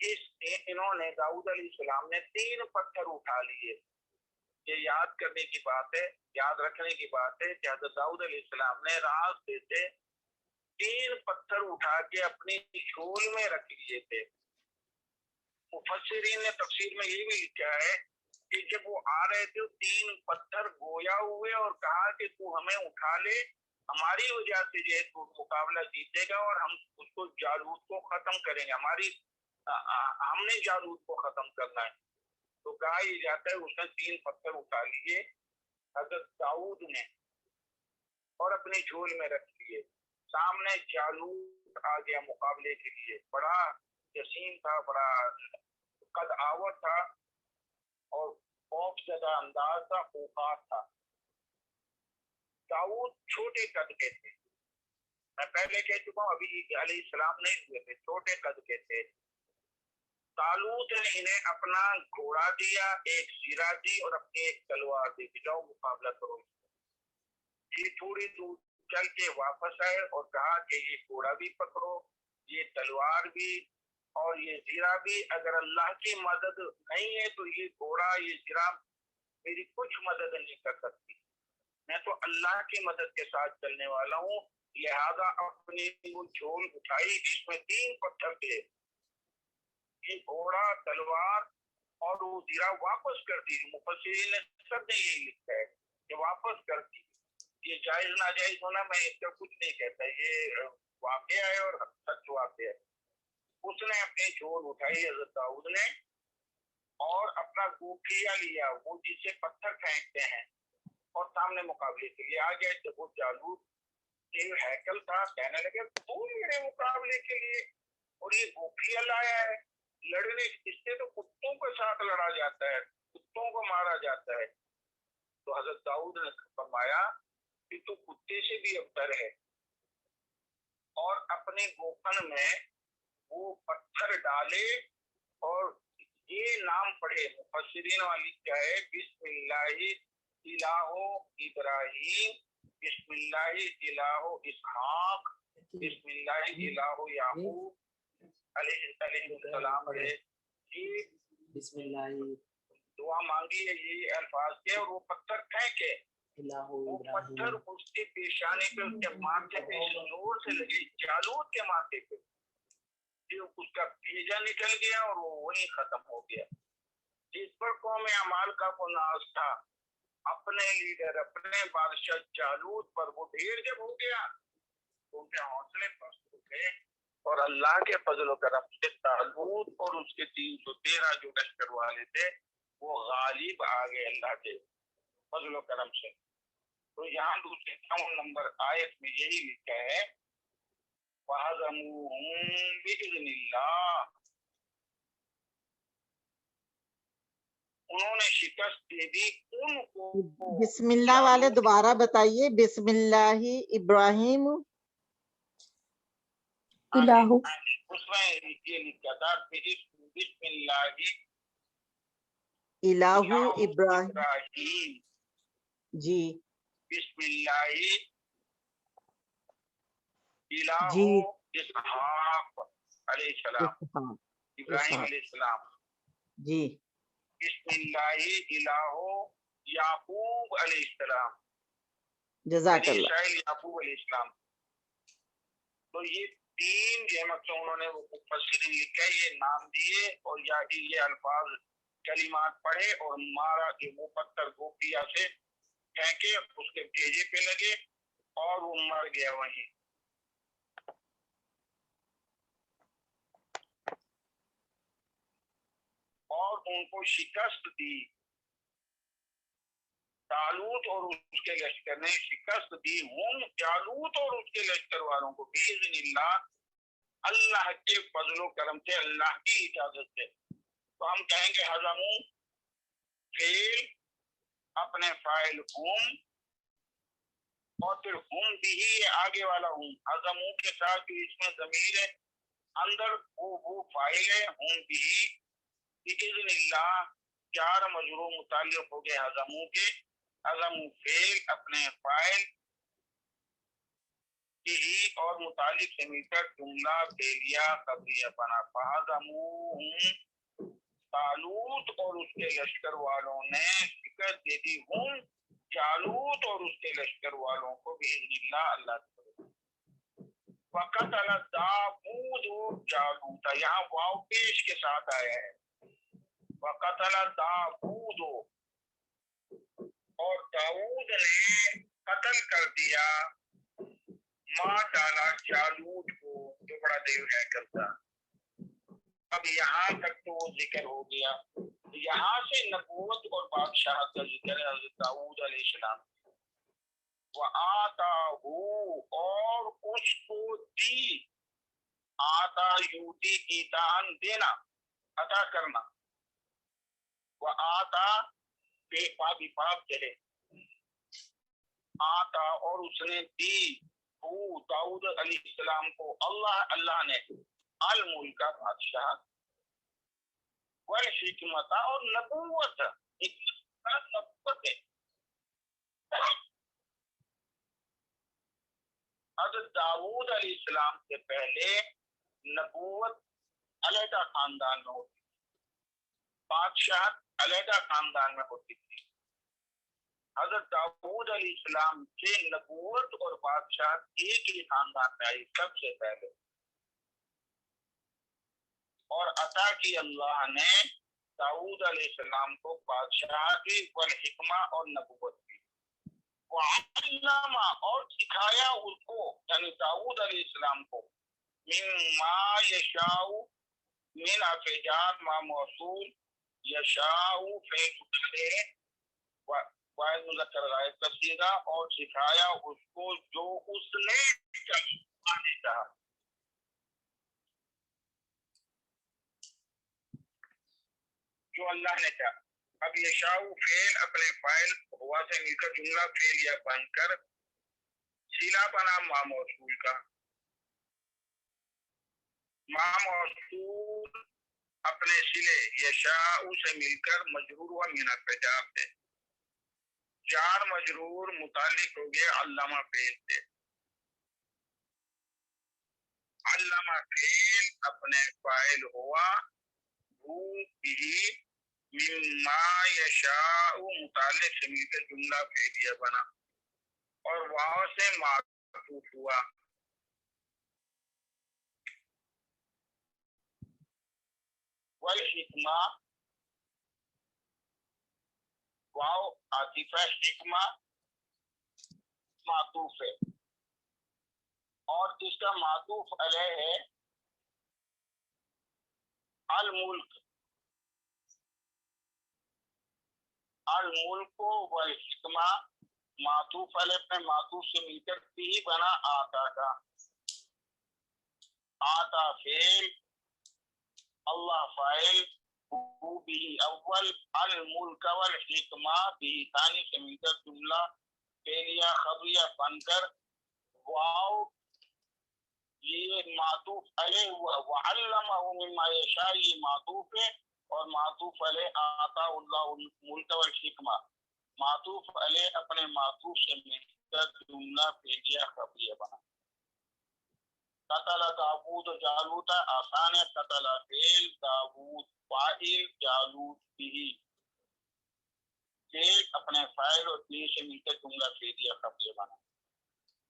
انہوں نے داؤد علیہ السلام نے 3 پتھر اٹھا لیے. یہ یاد کرنے کی بات ہے, یاد رکھنے کی بات ہے کہ حضرت داؤد علیہ السلام نے راستے سے 3 پتھر اٹھا کے اپنی جھول میں رکھ لیے تھے. مفسرین نے تفسیر میں یہ بھی لکھا ہے کہ جب وہ آ رہے تھے 3 پتھر گویا ہوئے اور کہا کہ تو ہمیں اٹھا لے, ہماری وجہ سے جو ہے تو مقابلہ جیتے گا اور ہم اس کو جالوت کو ختم کریں گے, ہم نے جالوت کو ختم کرنا ہے. تو کہا یہ جاتا ہے اس نے 3 پتھر اٹھا لیے حضرت داؤد نے اور اپنی جھول میں رکھ لیے. سامنے جالوت آ گیا مقابلے کے لیے, بڑا جسیم تھا, بڑا قد آور تھا اور خوف زدہ انداز تھا, خوفناک تھا. داؤد چھوٹے قد کے تھے, میں پہلے کہہ چکا ہوں, ابھی علیہ السلام نہیں ہوئے تھے, چھوٹے قد کے تھے. طالوت نے انہیں اپنا گھوڑا دیا, ایک زیرہ دی اور اپنی ایک تلوار دی, جاؤ مقابلہ کرو. یہ تھوڑی دور چل کے واپس آئے اور کہا کہ یہ گھوڑا بھی پکڑو, یہ تلوار بھی اور یہ زیرہ بھی. اگر اللہ کی مدد نہیں ہے تو یہ گھوڑا یہ زیرہ میری کچھ مدد نہیں کر سکتی, میں تو اللہ کی مدد کے ساتھ چلنے والا ہوں. لہذا اپنی وہ جھول اٹھائی جس میں 3 پتھر تھے, یہ گھوڑا, تلوار اور وہ زیرہ واپس کر دی. مفسرین نے سب نے یہی لکھا ہے کہ واپس کر دی. یہ جائز ناجائز ہونا میں اس کا کچھ نہیں کہتا, یہ واقعہ ہے اور سچ واقعہ ہے. اس نے اپنی جھول اٹھائی حضرت داؤد نے اور اپنا گوکھیا لیا, وہ جسے پتھر پھینکتے ہیں, اور سامنے مقابلے کے لیے آ گیا. جب وہ جالوت کے ہیکل تھا, کہنے لگے تو میرے مقابلے کے لیے اور یہ گوکھیا لایا ہے, لڑنے اس سے تو کتوں کے ساتھ لڑا جاتا ہے, کتوں کو مارا جاتا ہے. تو حضرت داؤد نے فرمایا کہ تو کتے سے بھی ابتر ہے, اور اپنے گوفن میں وہ پتھر ڈالے اور یہ نام پڑھے. مفسرین والی کیا ہے, بسم اللہ الہ ابراہیم, بسم اللہ الہ اسحاق, بسم اللہ الہ یعقوب علیہ السلام ہے. بسم اللہ دعا مانگی ہے یہ الفاظ کے, اور وہ پتھر پھینکے. وہ پتھر اس کے پیشانے پہ, اس کے ماتھے پہ زور سے لگے, جالوت کے ماتھے پہ, اس کا بھیجا نکل گیا اور وہ وہیں ختم ہو گیا. جس پر قوم اعمال کا کو ناز تھا, اپنے لیڈر, اپنے بادشاہ جالوت پر, وہ ڈھیر جب ہو گیا تو ان کے حوصلے پست ہو گئے, اور اللہ کے فضل و کرم سے طالوت اور اس کے 313 جو لشکر والے تھے وہ غالب آ گئے اللہ کے فضل و کرم سے. تو یہاں دوسرے 53 نمبر آیت میں یہی لکھا ہے وَهَزَمُوهُمْ بِإِذْنِ اللَّهِ, انہوں نے شکست دے دی ان کو. بسم اللہ والے دوبارہ بتائیے. بسم اللہ ابراہیم الہ, اس میں یہ لکھا تھا بسم اللہ الہ ابراہیم. ابراہیم, جی بسم اللہ الہ جی اسحاق علیہ السلام, اسحاق, ابراہیم علیہ السلام. جی بسم اللہ الہ یعقوب علیہ السلام, جزاک اللہ. اسرائیل یعقوب علیہ السلام. تو یہ 3 جہمت سے انہوں نے وہ مفسرین لکھا ہے, یہ نام دیے اور یا یہ الفاظ کلمات پڑھے اور مارا کہ وہ پتھر گوپیا سے پھینکے, اس کے بھیجے پہ لگے اور وہ مر گیا وہیں. اور ان کو شکست دی, طالوت اور اس کے لشکر نے شکست دی. ہم جالوت اور اس کے لشکر والوں کو باذن اللہ, اللہ کے فضل و کرم سے, اللہ کی اجازت سے. تو ہم کہیں گے ہزمو فعل, اپنے فاعل ہم, اور پھر ہم بھی آگے والا ہم, ہزمو کے ساتھ جو اس میں ضمیر ہے اندر وہ فاعل ہے, ہم بھی باذن اللہ 4 مجرور متعلق ہو گئے ہزمو کے. ہزمو فعل, اپنے فاعل یہی اور متعلق سے مل کر جملہ فعلیہ قبلیہ بنا. فہزموہم طالوت اور اس کے لشکر والوں نے شکست دے دی ہوں جالوت اور اس کے لشکر والوں کو باذن اللہ اللہ کی مدد. وقتل داؤد جالوت, یہاں واو پیش کے ساتھ آیا ہے. وقتل داؤد, اور داؤد نے قتل کر دیا, ماں ڈالا جالوت کو جو بڑا دیو ہے کرتا. اب یہاں تک تو وہ ذکر ہو گیا. یہاں سے نبوت اور بادشاہت کا ذکر ہے حضرت داؤد علیہ السلام. وَآتَاهُ, اور اس کو دی, آتا یوتی ایتان دینا, عطا کرنا. وآتا بے پابی پاپ کہے, آتا اور اس نے دی وہ داؤد علیہ السلام کو اللہ نے الملک بادشاہ والحکمت اور نبوت. نبوت ہے. حضرت داؤد علیہ السلام سے پہلے نبوت علیحدہ خاندان میں ہوتی تھی, بادشاہت علیحدہ خاندان میں ہوتی تھی. حضرت داؤد علیہ السلام سے نبوت اور بادشاہت ایک ہی خاندان میں آئی سب سے پہلے, اور عطا کی اللہ نے داؤد علیہ السلام کو بادشاہتی والحکمہ اور نبوت کی. وعلم, اور سکھایا اس کو یعنی داؤد علیہ السلام کو مما یشاء, من افجار ما موصول, یشاء فعل واحد مذکر غائب کا صیغہ, اور سکھایا اس کو جو اس نے چاہا. جو اللہ نے چاہا. اب یشاء فعل اپنے فاعل ہوا سے مل کر جملہ فعل یا بن کر صلہ بنا ما موصول کا. ما موصول اپنے صلے یشاء سے مل کر مجرور ہوا من الفجار سے. جار مجرور متعلق ہو گیا علامہ فعل سے. علامہ فعل اپنے فاعل ہوا وہ بھی مما یشاء متعلق سے مل کر جملہ فعلیہ بنا, اور واو سے معطوف ہوا. والحکمہ, واو عاطفہ, حکمہ معطوف ہے, اور اس کا معطوف علیہ ہے الملک. الملک والحکمہ معطوف علیہ اپنے معطوف سے مل کر بھی بنا آتا کا. آتا فعل, اللہ فاعل, بھی اول, الملک والحکمہ بھی ثانی سے مل کر جملہ فعلیہ خبریہ بن کر واو یہ معطوف علیہ ہوا. وعلمہ مما یشاء یہ معطوف ہے, اور معطوف علیہ آتا اللہ الملک والحکمہ معطوف علیہ اپنے معطوف سے مل کر جملہ فعلیہ خبریہ بنا. قتل داؤد جالوت آسان ہے, قتل فعل, داؤد فاعل, جالوت بھی فعل اپنے فاعل اور بھی سے مل کر جملہ فعلیہ خبریہ بنا.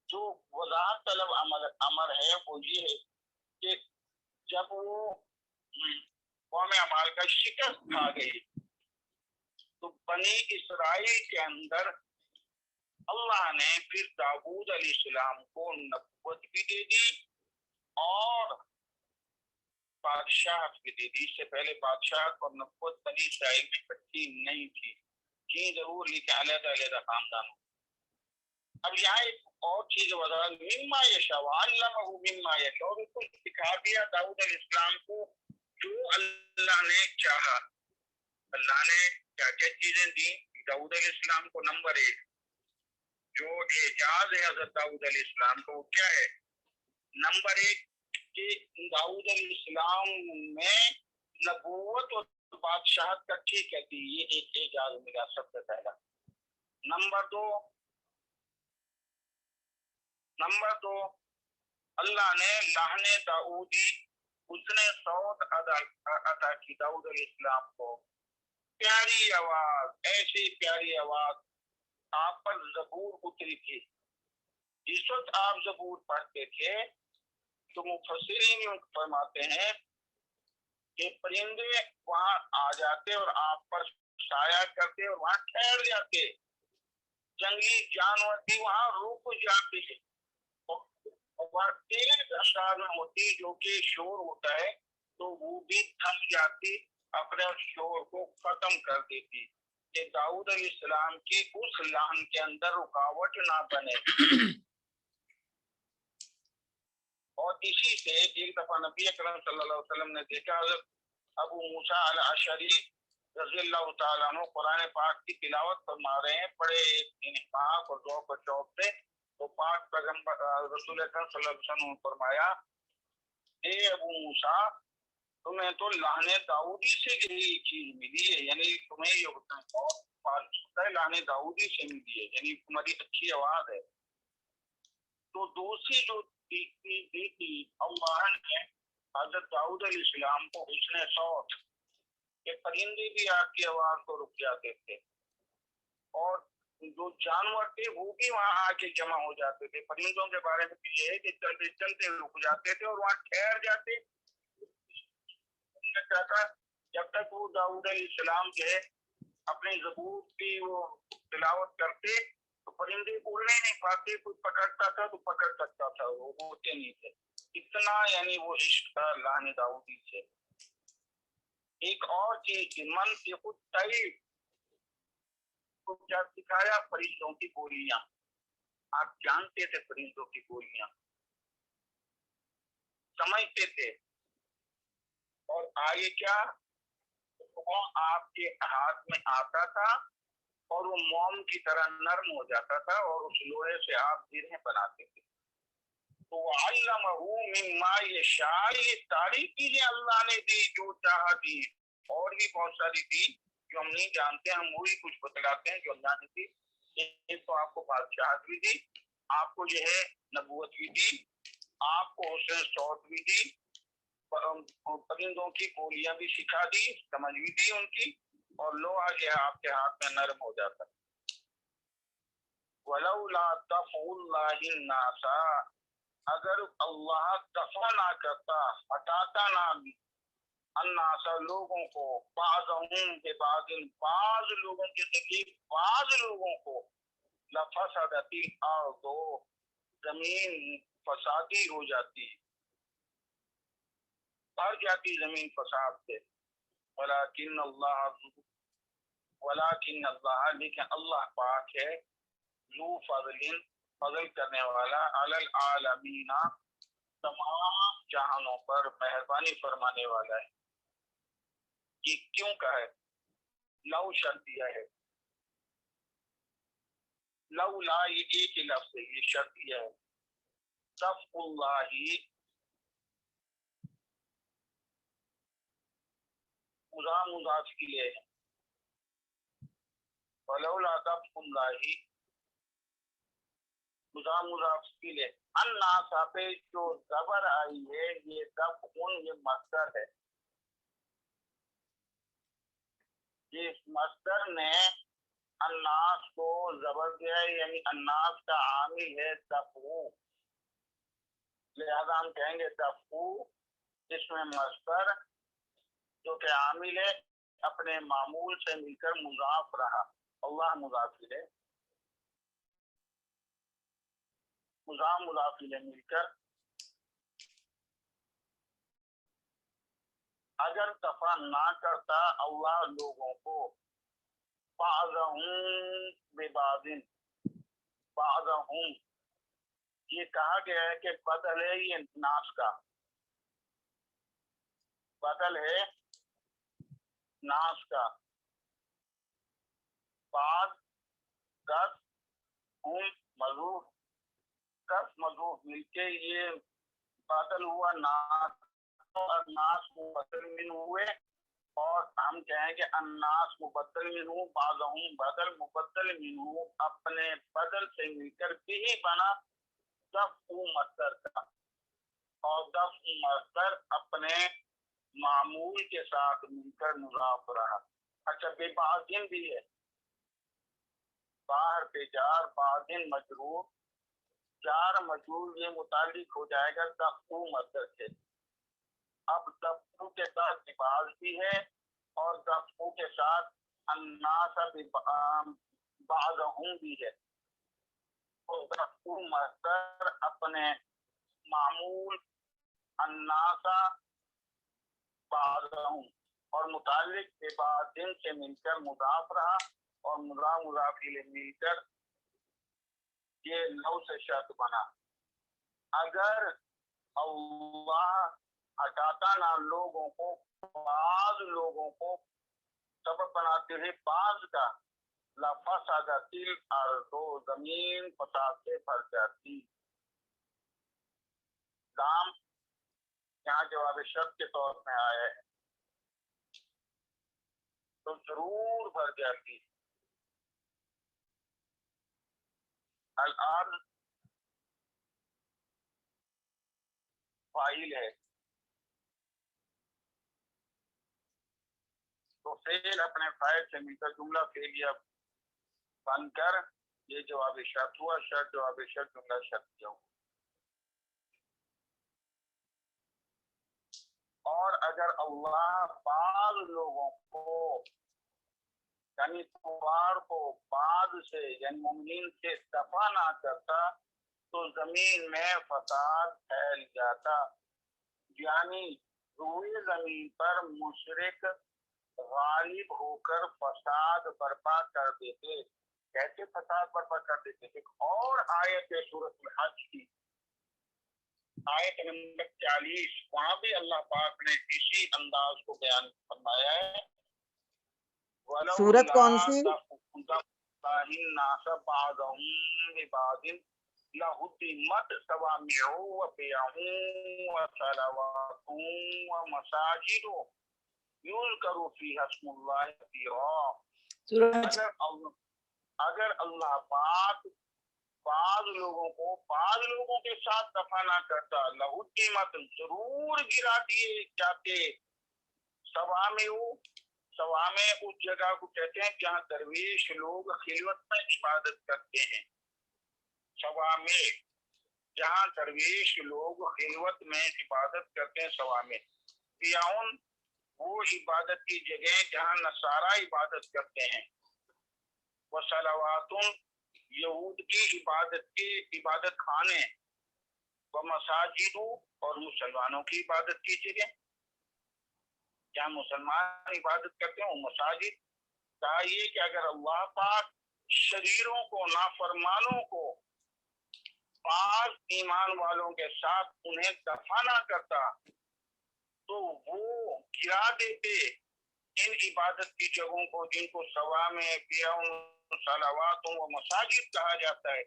جو وضاحت طلب امر ہے وہ یہ ہے کہ جب وہ قوم عمال کا شکست کھا گئی تو بنی اسرائیل کے اندر اللہ نے پھر داؤد علیہ السلام کو نبوت بھی دے دی اور بادشاہت بھی دے دی. اس سے پہلے بادشاہت اور نبوت بنی اسرائیل میں اکٹھی نہیں تھی, جی ضرور لیکن علیحدہ علیحدہ خاندان. اب یہاں ایک اور چیز وضاحت, مما یشاء علمہ مما یشاء, اور اس کو سکھا دیا داؤد علیہ السلام کو جو اللہ نے چاہا. اللہ نے کیا کیا چیزیں دی داؤد علیہ السلام کو؟ نمبر 1 جو اعجاز ہے حضرت داؤد علیہ السلام کو وہ کیا ہے؟ نمبر 1 کہ داؤد علیہ السلام میں نبوت اور بادشاہت کٹھی کہتی, یہ ایک اعجاز ملا سب سے پہلا. نمبر دو اللہ نے لہن داؤدی حسن صوت عطا کی داؤد علیہ السلام کو، پیاری آواز، ایسی پیاری آواز۔ آپ پر زبور اتری تھی، جس وقت آپ زبور پڑھتے تھے تو مفسرین فرماتے ہیں کہ پرندے وہاں آ جاتے اور آپ پر سایہ کرتے اور وہاں ٹھہر جاتے، جنگلی جانور بھی وہاں رک جاتے، اور تیز اثر میں ہوتی جو کہ شور ہوتا ہے تو وہ بھی تھم جاتی، اپنے شور کو ختم کر دیتی کہ داؤد علیہ السلام کی اس لہن کے اندر رکاوٹ نہ بنے۔ اور اسی سے ایک دفعہ نبی اکرم صلی اللہ علیہ وسلم نے دیکھا حضرت ابو موسیٰ الاشعری رضی اللہ تعالیٰ عنہ قرآن پاک کی تلاوت فرما رہے ہیں بڑے انفاق اور ذوق و شوق سے، تو پاک پیغمبر رسول اکرم صلی اللہ علیہ وسلم نے فرمایا، اے ابو موسیٰ تمہیں تو لہن داؤدی سے یہی چیز ملی ہے، یعنی تمہیں یہ لہن داؤدی سے ملی ہے، یعنی تمہاری اچھی آواز ہے۔ تو دوسری جو دیکھی اللہ نے حضرت داؤد علیہ السلام کو حسن صوت، کہ پرندے بھی آپ کی آواز کو رک جاتے تھے اور جو جانور تھے وہ بھی وہاں آ کے جمع ہو جاتے تھے۔ پرندوں کے بارے میں یہ ہے کہ چلتے چلتے رک جاتے تھے اور وہاں ٹھہر جاتے، جب تک وہ داؤد علیہ السلام جو ہے اپنے زبور کی وہ تلاوت کرتے تو پرندے اڑنے نہیں پاتے، کوئی پکڑتا تھا تو پکڑ سکتا تھا، وہ ہوتے نہیں تھے، اتنا یعنی وہ عشق تھا لہن داؤدی سے۔ ایک اور چیز تھی منطق الطیر، کو کیا سکھایا؟ فرشتوں کی بولیاں، آپ جانتے تھے فرشتوں کی بولیاں، سمجھتے تھے، اور آگے کیا وہ آپ کے ہاتھ میں آتا تھا اور وہ موم کی طرح نرم ہو جاتا تھا اور اس لوہے سے آپ زرہیں بناتے تھے۔ تو علمہ مما یشاء، یہ ساری چیزیں اللہ نے دی جو چاہا دی، اور بھی بہت ساری دی جو ہم نہیں جانتے، ہم وہی کچھ بتلاتے ہیں جو اللہ نے دی۔ ایک تو آپ کو بادشاہت بھی دی، آپ کو جو ہے نبوت بھی دی، آپ کو حسن صوت بھی دی، پرندوں کی بولیاں بھی سکھا دی، سمجھ بھی دی ان کی، اور لوہا جو ہے آپ کے ہاتھ میں نرم ہو جاتا۔ وَلَوْلَا دَفْعُ اللَّهِ النَّاسَ، اگر اللہ دفع نہ کرتا، ہٹاتا نہ الناس لوگوں کو، بعضهم ببعض، بعض لوگوں کے ذریعے بعض لوگوں کو، لفسدت الارض، زمین فسادی ہو جاتی، بھر جاتی زمین فساد سے۔ ولیکن اللہ، لیکن اللہ پاک ہے، ذو فضل، فضل کرنے والا، علی العالمین، تمام جہانوں پر مہربانی فرمانے والا ہے۔ یہ کیوں کہا ہے؟ لو شرط دیا ہے، لو لا یہ ایک ہی لفظ ہے، یہ شرط دیا ہے۔ دفع اللہ مضاف کے لیے ہے، ولولا دفع اللہ مضاف کے لیے، الناس پہ جو زبر آئی ہے یہ دفع، یہ مصدر ہے، جس مصدر نے الناس کو زبر دیا ہے، یعنی الناس کا عامل ہے دفع، لہذا ہم کہیں گے دفع جس میں مصدر جو کہ عامل ہے اپنے معمول سے مل کر مضاف رہا، اللہ مضاف ہے، مضاف مل کر، اگر دفع نہ کرتا اللہ لوگوں کو، بعضهم ببعض، بعضهم یہ کہا گیا ہے کہ بدل ہے یہ ناس کا، بدل ہے ناس کا، بعض کس ہم مضروف، کس مضروف مل کے یہ بدل ہوا ناس، اور ناس مبدل من ہوئے، اور ہم کہیں کہ الناس مبدل من ہو، بعضهم بدل مبدل من ہو، اپنے بدل سے مل کر بھی بنا دفع مصدر کا، اور دفع مصدر اپنے معمول کے ساتھ مل کر مضاف رہا. اچھا بے بعضن بھی ہے، باہر پہ جار بعضن مجرور، جار مجرور یہ متعلق ہو جائے گا دفع مصدر سے. اب دفع کے ساتھ بعض بھی ہے اور دفع کے ساتھ الناس بعضهم بھی ہے. اور دفع مصدر اپنے معمول الناس بعضهم اور متعلق کے بعد دن سے مل کر مضاف رہا اور مضاف الیہ مل کر یہ لو سے شرط بنا. اگر اللہ ہٹاتا نہ لوگوں کو، بعض لوگوں کو سبب بناتے ہوئے بعض کا، لفسدت الارض زمین فساد سے بھر جاتی. لام یہاں جواب شرط کے طور میں آیا ہے تو ضرور بھر جاتی. الارض فاعل ہے تو فعل اپنے فاعل سے مل کر جملہ فعلیہ بن کر یہ جواب شرط ہوا. شرط جواب شرط جملہ شرط کیا ہوا. اور اگر اللہ بعض لوگوں کو یعنی کفار کو بعض سے یعنی مومنین سے دفع نہ کرتا تو زمین میں فساد پھیل جاتا. یعنی روئے زمین پر مشرک غالب ہو کر فساد برپا کر دیتے. کیسے فساد برپا کر دیتے؟ ایک اور آیت ہے سورۃ الحج کی، آیت نمبر 40، وہاں بھی اللہ پاک نے اسی انداز کو بیان فرمایا ہے. سورت کون سی؟ الناس بعضهم ببعض لهدمت صوامع وبيع وصلوات ومساجد يذكر فيها اسم الله كثيرا. اگر اللہ پاک بعض لوگوں کو بعض لوگوں کے ساتھ دفع نہ کرتا، لہدمت ضرور گرا دیے جاتے. سوامع اس جگہ کو کہتے ہیں جہاں درویش لوگ خلوت میں عبادت کرتے ہیں. سوامع جہاں درویش لوگ خلوت میں عبادت کرتے ہیں. سوامع بیعون وہ عبادت کی جگہ جہاں نصارہ عبادت کرتے ہیں. وصلواتن یہود کی عبادت خانے. ومساجد اور مسلمانوں کی عبادت کی جگہ جہاں مسلمان عبادت کرتے ہیں وہ مساجد. کہا یہ کہ اگر اللہ پاک شریروں کو نافرمانوں کو بعض ایمان والوں کے ساتھ انہیں دفع نہ کرتا تو وہ گرا دیتے ان عبادت کی جگہوں کو جن کو صوامع بیعون صلوات و مساجد کہا جاتا ہے.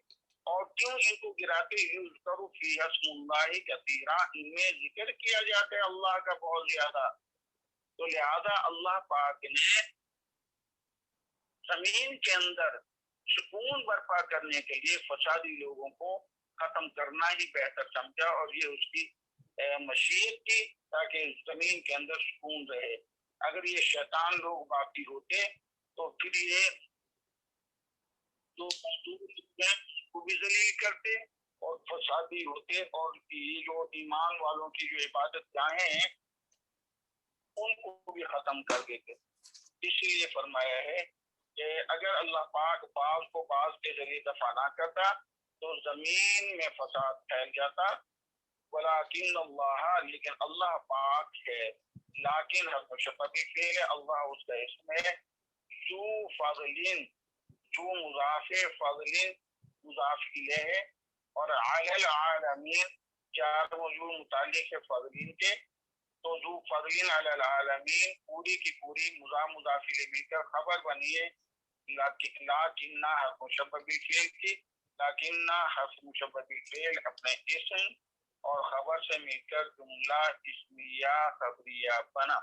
اور کیوں ان کو گراتے؟ یذکر فیہا اسم اللہ کثیرا، ان میں ذکر کیا جاتا ہے اللہ کا بہت زیادہ. تو لہذا اللہ پاک نے زمین کے اندر سکون برپا کرنے کے لیے فسادی لوگوں کو ختم کرنا ہی بہتر سمجھا اور یہ اس کی مشیت تھی تاکہ زمین کے اندر سکون رہے. اگر یہ شیطان لوگ باقی ہوتے تو پھر یہ جو کو بھی ذلیل کرتے اور فسادی ہوتے اور یہ جو ایمان والوں کی جو عبادت گاہیں ہیں ان کو بھی ختم کر دیتے. اس لیے فرمایا ہے کہ اگر اللہ پاک بعض کو بعض کے ذریعے دفع نہ کرتا تو زمین میں فساد پھیل جاتا. ولیکن اللہ، لیکن اللہ پاک ہے. لیکن حرف شفقی فعل ہے، اللہ اس کا اسم ہے. ذو فضل، جو مضاف فضل مضاف الیہ ہے اور علی العالمین جار مجرور متعلق ہے فضلین کے. تو ذو فضل علی العالمین پوری کی پوری مضاف الیہ مل کر خبر بنی ہے. لیکن حرف مشبہ بالفعل کی، لیکن حرف مشبہ بالفعل اپنے اسم اور خبر سے مل کر جملہ اسمیہ خبریہ بنا.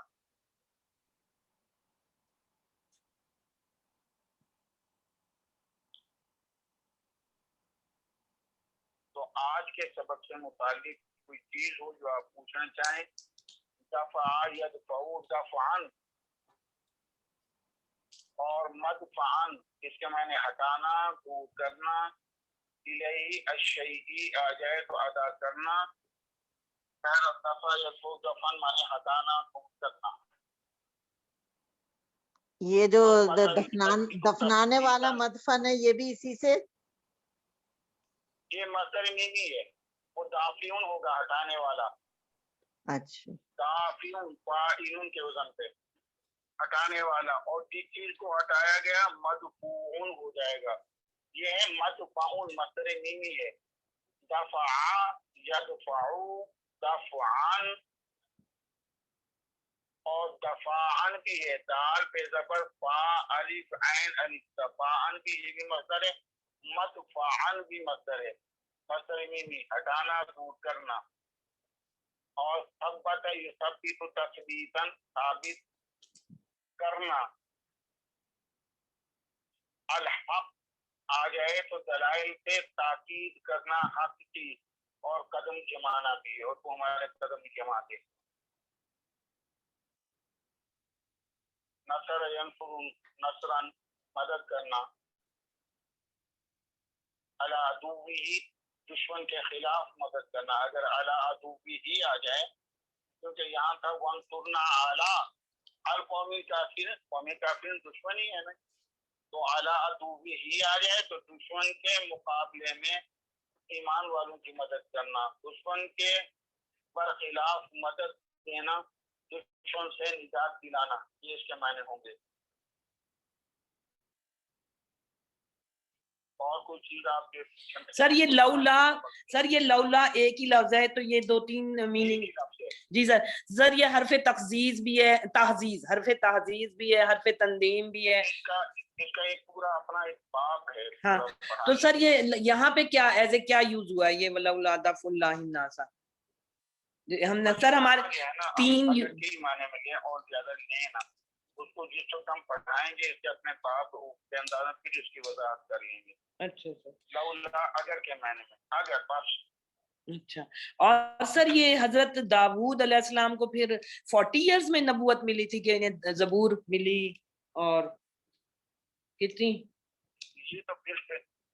تو آج کے سبق سے متعلق کوئی چیز ہو جو آپ پوچھنا چاہیں. دفع یدفع دفعن اور مدفعن اس کے معنی ہٹانا دور کرنا. الیہ الشیء آ جائے تو ادا کرنا. دفع یدفع دفعن معنی ہٹانا دور کرنا. یہ جو دفنانے والا مدفن ہے یہ بھی اسی سے؟ یہ مصدر میمی ہے، وہ دافعون ہوگا ہٹانے والا. اچھا دافعون فاعلون کے وزن پہ ہٹانے والا. اور جس چیز کو ہٹایا گیا مدفوعون ہو جائے گا. یہ ہے مدفعون مصدر میمی ہے. دفع یدفع دفعان اور دفاعن بھی ہے، دال پہ زبر فا الف عین الف. دفاعن بھی یہ بھی مصدر ہے، مدفعن بھی مصدر ہے. مصدر میمی ہٹانا دور کرنا. اور ثبت یثبت تثبیتا ثابت کرنا. الحق آ جائے تو دلائل سے تاکید کرنا حق کی. اور قدم جمانا بھی، اور تو ہمارے قدم جماتے. نصر ینصر نصرن مدد کرنا. علی عدوہ دشمن کے خلاف مدد کرنا. اگر علی عدوہ ہی آ جائے کیونکہ یہاں تھا وانصرنا علی القومی کافر، قومی کافر دشمن ہی ہے نا. تو علی عدوہ ہی آ جائے تو دشمن کے مقابلے میں ایمان والوں کی مدد کرنا. دشمن کے برخلاف مدد دینا، دشمن سے نجات دلانا، یہ اس کے معنی ہوں گے. اور کوئی چیز آپ کے سر یہ لولا، سر یہ لولا ایک ہی لفظ ہے تو یہ دو تین میننگ. جی سر. سر یہ حرف تخزیز بھی ہے، تحزیز، حرف تحزیز بھی ہے، حرف تندیم بھی ہے. اس کا ایک پورا اپنا ایک باب ہے. ہاں تو سر یہ یہاں پہ کیا ایز اے کیا یوز ہوا ہے یہ لولا دف اللہ الناس؟ ہم سر ہمارے تین معنی میں لیں اور زیادہ لیں نا. اس کو جس وقت ہم پڑھائیں گے اس کے اپنے باب کے اندازہ پھر اس کی وضاحت کر لیں گے. اچھا سر. لولا اگر کے معنی میں اگر بس. اچھا. اور سر یہ حضرت داؤد علیہ السلام کو پھر 40 ایئرز میں نبوت ملی تھی کہ انہیں زبور ملی، اور کتنی؟ یہ تو پھر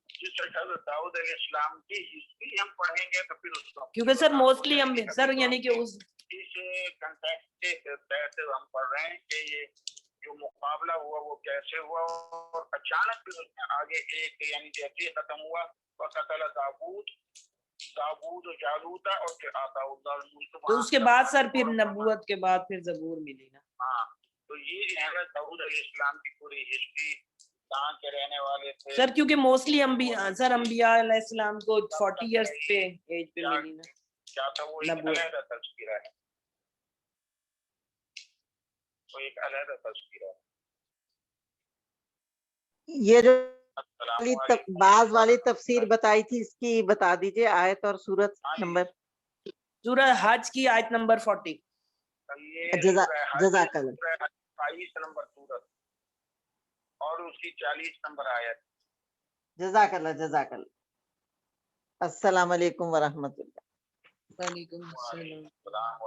جس حضرت داؤد علیہ السلام کی ہسٹری ہم پڑھیں گے تو پھر اس کو، کیونکہ سر موسٹلی ہم سر یعنی کہ اس کنٹیکسٹ کے تحت ہم پڑھ رہے ہیں کہ یہ جو مقابلہ ہوا وہ کیسے ہوا. اور اچانک پھر اس میں آگے ایک یعنی جیسے ختم ہوا وقتل داؤد جالوت اور پھر آتا اللہ الملک. تو اس کے بعد سر پھر نبوت کے بعد پھر زبور ملی نا. ہاں تو یہ جو ہے نا داؤد علیہ السلام کی پوری ہسٹری کہاں کے رہنے والے تھے سر، کیونکہ موسٹلی سر انبیاء علیہ السلام کو 40 ایئرس پہ ایج پہ ملی نا. کیا تھا وہ ایک علیحدہ تذکرہ ہے، وہ ایک علیحدہ تذکرہ ہے. یہ جو بعض والی تفسیر بتائی تھی اس کی بتا دیجئے آیت اور سورت نمبر. سورہ حج کی آیت نمبر 40. جزاک اللہ. 22 نمبر سورت اور اس کی 40 نمبر آیت. جزاک اللہ جزاک اللہ. السلام علیکم ورحمۃ اللہ. وعلیکم السلام.